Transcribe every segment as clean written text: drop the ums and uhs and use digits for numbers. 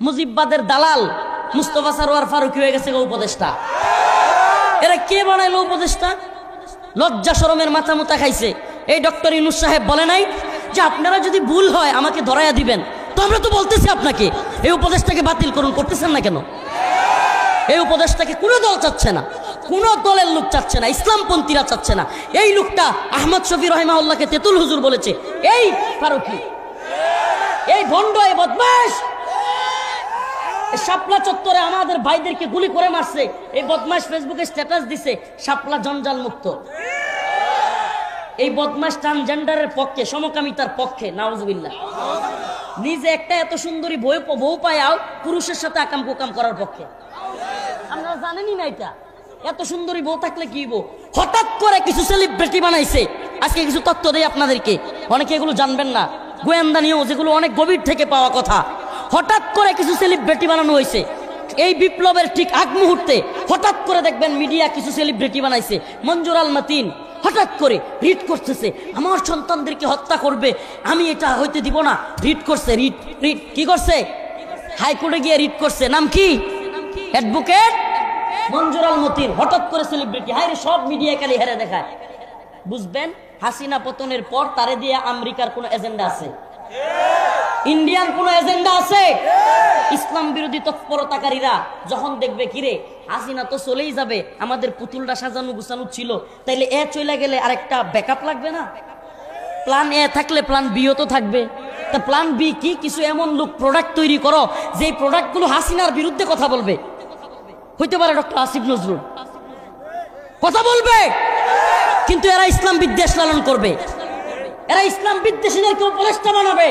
মুজিববাদের দালাল মুস্তফা সরোয়ার ফারুকী হয়ে গেছে উপদেষ্টা। এরা কে বানাইলো উপদেষ্টা? লজ্জা শরমের মাথা মুতা খাইছে। এই ডক্টর ইউনূস সাহেব বলে নাই যে আপনারা যদি ভুল হয় আমাকে ধরাইয়া দিবেন? তো আমরা তো বলতেছি আপনাকে এই উপদেষ্টাকে বাতিল করুন, করতেছেন না কেন? এই উপদেষ্টাকে কোনো দল চাচ্ছে না, কোনো দলের লোক চাচ্ছে না, ইসলামপন্থীরা চাচ্ছে না। এই লোকটা আহমদ শফি রহিমাহুল্লাহকে তেতুল হুজুর বলেছে। এই ফারুকী, এই ভণ্ড, এই বদমাশ শাপলা চত্বরে আমাদের ভাইদেরকে গুলি করে মারছে। এই বদমাশ ফেসবুকে স্ট্যাটাস দিছে শাপলা জঞ্জাল মুক্ত। এই বদমাশ ট্রান্সজেন্ডারের পক্ষে, সমকামিতার পক্ষে, নাউজুবিল্লাহ। নিজে একটা এত সুন্দরী বউ পায়াও পুরুষের সাথে আকাম কুকাম করার পক্ষে। আপনারা জানেনই না এটা? এত সুন্দরী বউ থাকলে কি বউ? হঠাৎ করে কিছু সেলিব্রিটি বানাইছে। আজকে কিছু তথ্য দেই আপনাদেরকে, অনেকে এগুলো জানবেন না, গোয়েন্দা নিয়েও যেগুলো অনেক গভীর থেকে পাওয়া কথা। হঠাৎ করে কিছু সেলিব্রিটি বানানো হয়েছে। এই বিপ্লবের ঠিক আগ মুহূর্তে হঠাৎ করে দেখবেন মিডিয়া কিছু সেলিব্রিটি বানাইছে। মঞ্জুর আল মাতিন হঠাৎ করে রিট করতেছে, আমার সন্তানদেরকে হত্যা করবে, আমি এটা হইতে দিব না। রিট করছে, রিট কি করছে? হাইকোর্টে গিয়ে রিট করছে। নাম কি? অ্যাডভোকেট মঞ্জুর আল মতিন। হঠাৎ করে সেলিব্রিটি, হায় রে, সব মিডিয়া খালি হেরে দেখায়। বুঝবেন হাসিনা পতনের পর তারে দিয়ে আমেরিকার কোন এজেন্ডা আছে? ইন্ডিয়ান কোন এজেন্ডা আছে? ইসলাম বিরোধী তৎপরতাকারীরা যখন দেখবে কিরে হাসিনা তো চলেই যাবে, আমাদের পুতুলটা সাজানো গুছানো ছিল, তাইলে এ চলে গেলে আরেকটা ব্যাকআপ লাগবে না? প্ল্যান এ থাকলে প্ল্যান বিও তো থাকবে। তা প্ল্যান বি কি? কিছু এমন লোক প্রোডাক্ট তৈরি করো যে প্রোডাক্টগুলো হাসিনার বিরুদ্ধে কথা বলবে। হইতে পারে ডক্টর আসিফ নজরুল কথা বলবে, কিন্তু এরা ইসলাম বিদ্বেষ লালন করবে, এরা ইসলাম বিদ্বেষীদেরকে উপদেষ্টা বানাবে।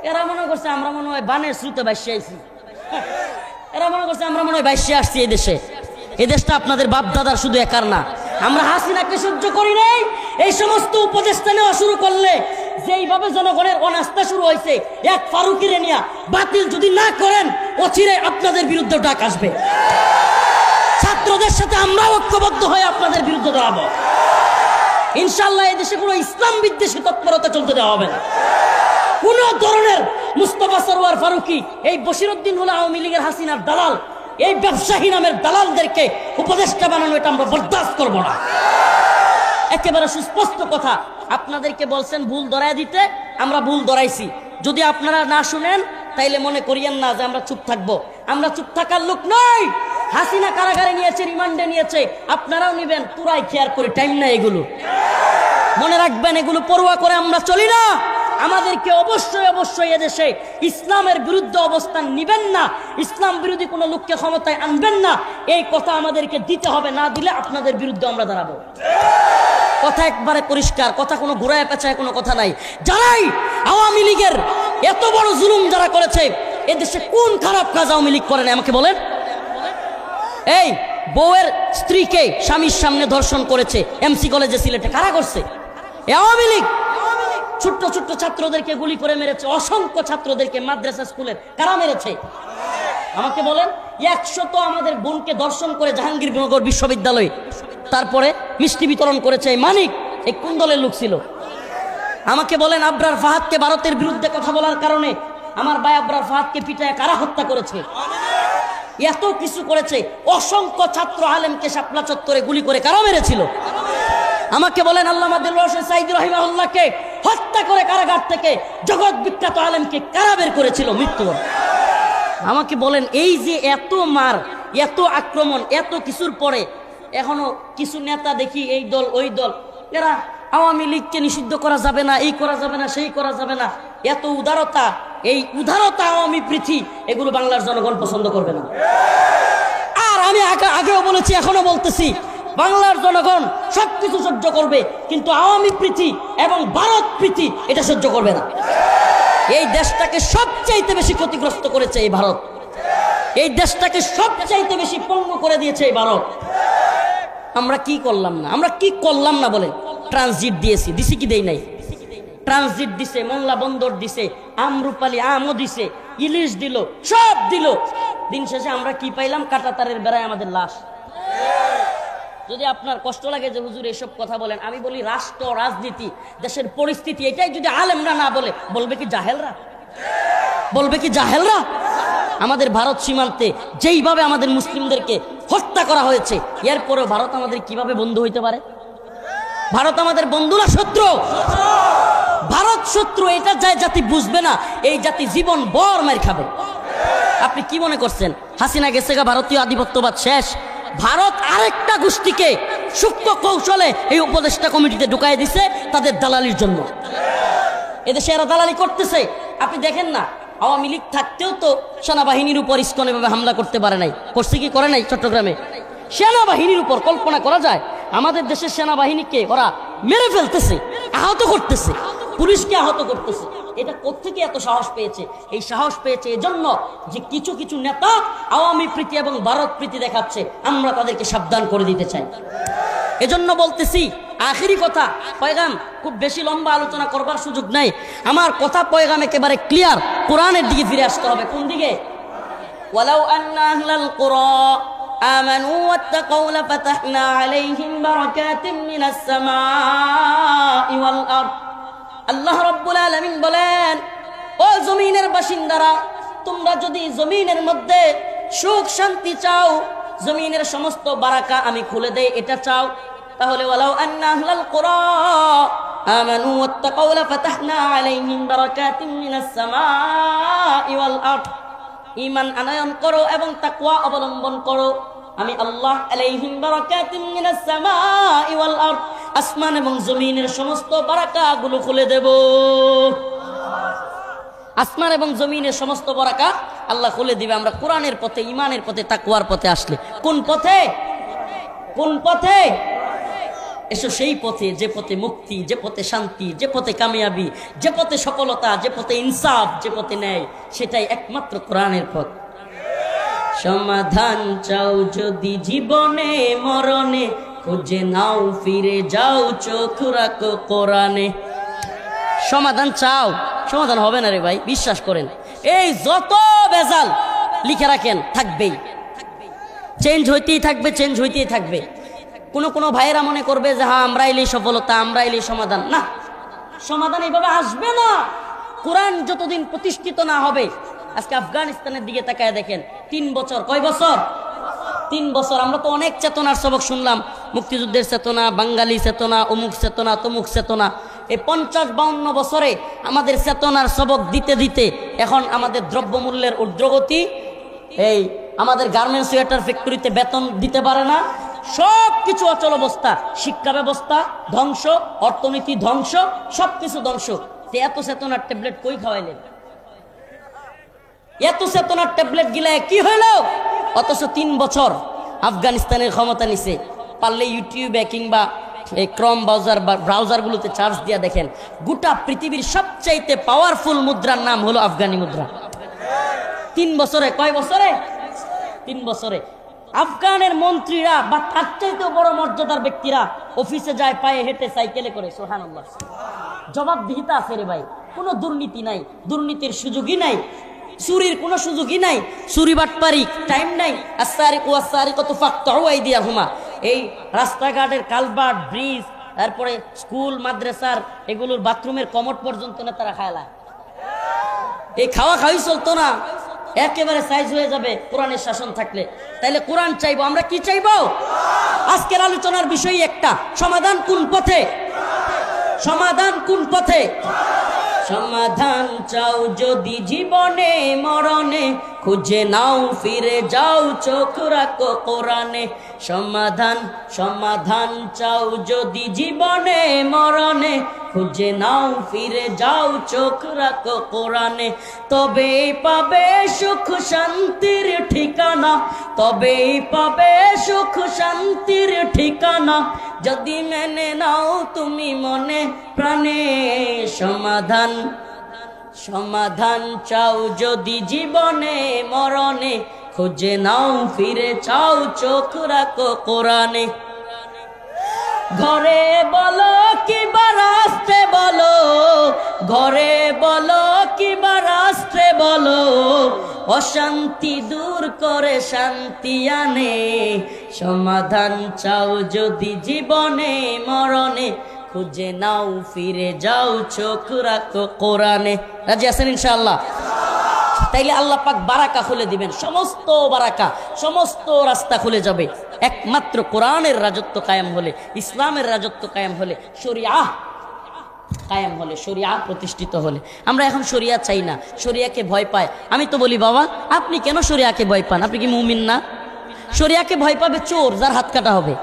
এরা মনে করছে আমরা মনে হয় বানের স্রোতে ভাসিয়ে আইছি, এরা মনে করছে আমরা মনে হয় ভাসিয়ে আসছি এই দেশে। এই দেশটা আপনাদের বাপ দাদার শুধু একার না। আমরা হাসিনাকে সহ্য করি নাই। এই সমস্ত উপদেষ্টা নেওয়া শুরু করলে যেইভাবে জনগণের অনাস্থা শুরু হয়েছে, এক ফারুকীরে নিয়া বাতিল যদি না করেন অচিরে আপনাদের বিরুদ্ধে ডাক আসবে। ছাত্রদের সাথে আমরা ঐক্যবদ্ধ হয়ে আপনাদের বিরুদ্ধে দাঁড়াবো ইনশাআল্লাহ। এই দেশে কোনো ইসলাম বিদ্বেষী তৎপরতা চলতে দেওয়া হবে না। কোন ধরনের মুস্তফা সরোয়ার ফারুকী, এই বশিরউদ্দিন হলো আওয়ামী লীগের হাসিনার দালাল, এই ব্যবসায়ী নামের দালালদেরকে উপদেষ্টা বানানো এটা আমরা বরদাস্ত করব না। একেবারে সুস্পষ্ট কথা। আপনাদেরকে বলছেন ভুল ধরায় দিতে, আমরা ভুল ধরাইছি। যদি আপনারা না শুনেন তাইলে মনে করিয়েন না যে আমরা চুপ থাকবো। আমরা চুপ থাকার লোক নই। হাসিনা কারাগারে নিয়েছে, রিমান্ডে নিয়েছে, আপনারাও নিবেন, পুরাই কেয়ার করে টাইম না এগুলো। মনে রাখবেন এগুলো পরোয়া করে আমরা চলি না। আমাদেরকে অবশ্যই অবশ্যই এদেশে ইসলামের বিরুদ্ধে অবস্থান নিবেন না, ইসলাম বিরোধী কোনো লোককে ক্ষমতায় আনবেন না, এই কথা আমাদেরকে দিতে হবে। না দিলে আপনাদের বিরুদ্ধে আমরা দাঁড়াবো। কথা একবারে পরিষ্কার, কথা কোনো ঘুরায় পেঁচায় কোনো কথা নাই। যারাই আওয়ামী লীগের এত বড় জুলুম যারা করেছে, এদেশে কোন খারাপ কাজ আওয়ামী লীগ করে না আমাকে বলেন? এই বউয়ের স্ত্রীকে স্বামীর সামনে ধর্ষণ করেছে এমসি কলেজে সিলেটে, কারা করছে? আওয়ামী লীগ। ছোট্ট ছোট্ট ছাত্রদেরকে গুলি করে মেরেছে, অসংখ্য ছাত্রদেরকে মাদ্রাসা স্কুলের, কারা মেরেছে আমাকে বলেন? 100 আমাদের বোনকে ধর্ষণ করে জাহাঙ্গীরনগর বিশ্ববিদ্যালয়ে, তারপরে মিষ্টি বিতরণ করেছে এই মানিক। এই কোন দলের লোক ছিল আমাকে বলেন? আবরার ফাহাদকে ভারতের বিরুদ্ধে কথা বলার কারণে আমার ভাই আবরার ফাহাদকে পিটায় কারা হত্যা করেছে? এত কিছু করেছে। অসংখ্য ছাত্র আলেমকে শাপলা চত্বরে গুলি করে কারা মেরেছিল আমাকে বলেন? আল্লামা দিলওয়ার হোসেন সাঈদী রাহিমাহুল্লাহকে হত্যা করে কারাগার থেকে জগৎ বিখ্যাত আলেমকে কারা বের করেছিল মৃত্যুবরণ? আমাকে বলেন। এই যে এত মার, এত আক্রমণ, এত কিছুর পরে এখনো কিছু নেতা দেখি এই দল ওই দল, এরা আওয়ামী লীগকে নিষিদ্ধ করা যাবে না, এই করা যাবে না, সেই করা যাবে না। এত উদারতা, এই উদারতা আওয়ামী প্রীতি, এগুলো বাংলার জনগণ পছন্দ করবে না। আর আমি আগেও বলেছি, এখনো বলতেছি, বাংলার জনগণ সবকিছু সহ্য করবে, কিন্তু আওয়ামী প্রীতি এবং ভারত প্রীতি এটা সহ্য করবে না। এই দেশটাকে সবচাইতে বেশি ক্ষতিগ্রস্ত করেছে এই ভারত, এই দেশটাকে সবচাইতে বেশি পঙ্গু করে দিয়েছে এই ভারত। আমরা কি করলাম না? আমরা কি করলাম না বলেন? ট্রানজিট দিয়েছি, দিছি কি দেই নাই? ট্রানজিট দিছে, মোংলা বন্দর দিছে, আমরুপালি আমও দিছে, ইলিশ দিল, সব দিল। দিন শেষে আমরা কি পাইলাম? কাঁটাতারের বেড়ায় আমাদের লাশ। যদি আপনার কষ্ট লাগে যে হুজুর এসব কথা বলেন, আমি বলি রাষ্ট্র, রাজনীতি, দেশের পরিস্থিতি, এটাই যদি আলেমরা না বলে, বলবে কি জাহেলরা? বলবে কি জাহেলরা? আমাদের ভারত সীমান্তে যেইভাবে আমাদের মুসলিমদেরকে হত্যা করা হয়েছে, এরপরেও ভারত আমাদের কিভাবে বন্ধু হইতে পারে? ভারত আমাদের বন্ধু না শত্রু? ভারত শত্রু, এটা যায় জাতি বুঝবে না, এই জাতি জীবন বর মার খাবে। আপনি কি মনে করছেন হাসিনা গেছে গা, ভারতীয় আধিপত্যবাদ শেষ? ভারত আরেকটা গোষ্ঠীকে সূক্ষ্ম কৌশলে এই উপদেষ্টা কমিটিতে ঢুকাই দিছে তাদের দালালির জন্য। এদেশে এরা দালালি করতেছে। আপনি দেখেন না, আওয়ামী লীগ থাকতেও তো সেনাবাহিনীর উপর ইসকন এভাবে হামলা করতে পারে নাই। করছে কি করে নাই? চট্টগ্রামে সেনাবাহিনীর উপর কল্পনা করা যায়? আমাদের দেশের সেনাবাহিনীকে ওরা মেরে ফেলতেছে, আহত করতেছে, পুলিশকে আহত করতেছে। এটা কোত্থেকে এত সাহস পেয়েছে? এই সাহস পেয়েছে এজন্য যে কিছু কিছু নেতা আওয়ামী প্রীতি এবং ভারত প্রীতি দেখাচ্ছে, আমরা তাদেরকে সাবধান করে দিতে চাই। এজন্য বলতেছি, আখেরি কথা, পয়গাম খুব বেশি লম্বা আলোচনা করবার সুযোগ নাই। আমার কথা পয়গাম একেবারে ক্লিয়ার, কোরআনের দিকে ফিরে আসতে হবে। কোন দিকে? ওয়ালাউ আন্না আহলাল কুরা আমানু ওয়াত্তাকাউ লাফাতাহনা আলাইহিম বারাকাতিম মিনাস সামাই ওয়াল আরদ। আল্লাহ রাব্বুল আলামিন বলেন, ও জমিনের বাসিন্দারা, তোমরা যদি জমিনের মধ্যে সুখ শান্তি চাও, জমিনের সমস্ত বারাকা আমি খুলে দেই, এটা চাও, তাহলে ওয়ালাউ আন্না আহলাল কুরা আমানু ওয়াত্তাকাউ লাফাতাহনা আলাইহিম বারাকাতিম মিনাস সামাই ওয়াল আরদ। ঈমান আনয়ন করো এবং তাকওয়া অবলম্বন করো, আমি আল্লাহ আলাইহিম বারাকাতিম মিনাস সামাই ওয়াল আরদ, আসমান এবং জমিনের সমস্ত বারাকাগুলো খুলে দেব। আসমান এবং জমিনের সমস্ত বারাকা আল্লাহ খুলে দিবে আমরা কোরআনের পথে, ঈমানের পথে, তাকওয়ার পথে আসলে। কোন পথে? কোন পথে? এসো সেই পথে, যে পথে মুক্তি, যে পথে শান্তি, যে পথে কামিয়াবি, যে পথে সফলতা, যে পথে ইনসাফ, যে পথে ন্যায়, সেটাই একমাত্র কোরআনের পথ। সমাধান চাও যদি জীবনে মরণে, খুঁজে নাও ফিরে যাও চোখ রাখো কোরআনে। সমাধান চাও, সমাধান হবে না রে ভাই, বিশ্বাস করেন। এই যত বেজাল লিখে রাখেন থাকবেই, চেঞ্জ হইতেই থাকবে, চেঞ্জ হইতেই থাকবে। কোনো ভাইয়েরা মনে করবে যে হ্যাঁ আমরা এলেই সফলতা, আমরা এলেই সমাধান। না, সমাধান এইভাবে আসবে না কোরআন যতদিন প্রতিষ্ঠিত না হবে। আজকে আফগানিস্তানের দিকে তাকায় দেখেন, 3 বছর, কয় বছর? 3 বছর। আমরা তো অনেক চেতনার সবক শুনলাম, মুক্তিযুদ্ধের চেতনা, বাঙালি চেতনা, অমুক চেতনা, তমুক চেতনা। এই 50-52 বছরে আমাদের চেতনার সবক দিতে দিতে এখন আমাদের দ্রব্যমূল্যের ঊর্ধ্বগতি, এই আমাদের গার্মেন্টস সোয়েটার ফ্যাক্টরিতে বেতন দিতে পারে না, সব কিছু অচল অবস্থা, শিক্ষা ব্যবস্থা ধ্বংস, অর্থনীতি ধ্বংস, সবকিছু ধ্বংস। এত চেতনার ট্যাবলেট কই খাওয়াইলেন? এত চেতনার ট্যাবলেট গিলায় কি হইল? অথচ 3 বছর আফগানিস্তানের ক্ষমতা নিছে। পারলে ইউটিউবে কিংবা এই ক্রম ব্রাউজারগুলোতে চার্জ দিয়া দেখেন, গোটা পৃথিবীর সবচাইতে পাওয়ারফুল মুদ্রার নাম হলো আফগানি মুদ্রা। 3 বছরে, কয় বছরে? 3 বছরে। আফগানের মন্ত্রীরা বা তার চাইতেও বড় মর্যাদার ব্যক্তিরা অফিসে যায় পায়ে হেঁটে, সাইকেলে করে। সুবহানাল্লাহ। জবাবদিহিতা আছে রে ভাই, কোনো দুর্নীতি নাই, দুর্নীতির সুযোগই নাই, চুরির কোনো সুযোগই নাই, চুরি বাটপারি টাইম নাই। আস-সারিকু ওয়াস-সারিকাতু ফাকতাউ আইদিয়াহুমা। এই রাস্তাঘাটের কালভার্ট, ব্রিজ, তারপরে স্কুল মাদ্রাসার এগুলোর বাথরুমের কমোড পর্যন্ত নেতারা খায়লা। এই খাওয়া খাওয়াই চলতো না, একেবারে সাইজ হয়ে যাবে কোরআনের শাসন থাকলে। তাইলে কোরআন চাইবো, আমরা কি চাইবো? আজকের আলোচনার বিষয় একটা, সমাধান কোন পথে? সমাধান কোন পথে? সমাধান চাও যদি জীবনে মরণে, খুঁজে নাও ফিরে যাও চোখ রাখো কোরআনে। সমাধান, সমাধান চাও যদি জীবনে মরণে, খুঁজে নাও ফিরে যাও চোখ রাখো কোরআনে। তবেই পাবে সুখ শান্তির ঠিকানা, তবেই পাবে সুখ শান্তির ঠিকানা, যদি মেনে নাও তুমি মনে প্রাণে। সমাধান, সমাধান চাও যদি জীবনে মরণে, খুঁজে নাও ফিরে চাও চোখ রাখো কোরআনে। ঘরে বলো কিবা রাস্তে বলো, ঘরে বলো কিবা রাস্তে বলো, অশান্তি দূর করে শান্তি আনে। সমাধান চাও যদি জীবনে মরণে, খুঁজে নাও ফিরে যাও চোখ রাখো কোরআনে। রাজি আছেন ইনশাআল্লাহ? তাইলে আল্লাহ পাক বারাকা খুলে দিবেন, সমস্ত বারাকা, সমস্ত রাস্তা খুলে যাবে। একমাত্র কোরআনের রাজত্ব কায়েম হলে, ইসলামের রাজত্ব কায়েম হলে, শরিয়া কায়েম হলে, শরিয়া প্রতিষ্ঠিত হলে। আমরা এখন শরিয়া চাই না, শরিয়াকে ভয় পায়। আমি তো বলি বাবা, আপনি কেন শরিয়াকে ভয় পান? আপনি কি মুমিন না? শরিয়াকে ভয় পাবে চোর, যার হাত কাটা হবে।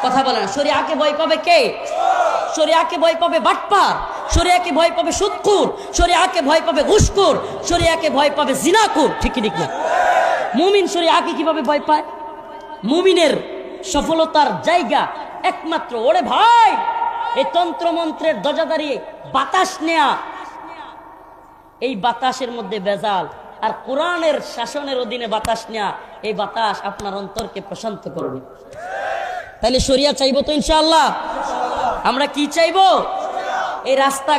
কথা বলে না। শরিয়াকে ভয় পাবে কে? শরিয়াকে ভয় পাবে বাটপার, শরিয়াকে ভয় পাবে সুদখোর, শরিয়াকে ভয় পাবে ঘুষখোর, শরিয়াকে ভয় পাবে জিনাখোর। ঠিক ঠিক না? মুমিন শরিয়াকে কিভাবে ভয় পায়? মুমিনের সফলতার জায়গা একমাত্র, ওরে ভাই, এই তন্ত্র মন্ত্রের ধ্বজা দাঁড়িয়ে বাতাস নেয়া, এই বাতাসের মধ্যে ভেজাল, আর কোরআনের শাসনের অধীনে বাতাস নেয়া, এই বাতাস আপনার অন্তরকে প্রশান্ত করবে। তাহলে শরিয়া চাইবো তো ইনশাআল্লাহ? আমরা কি চাইবো? এই রাস্তা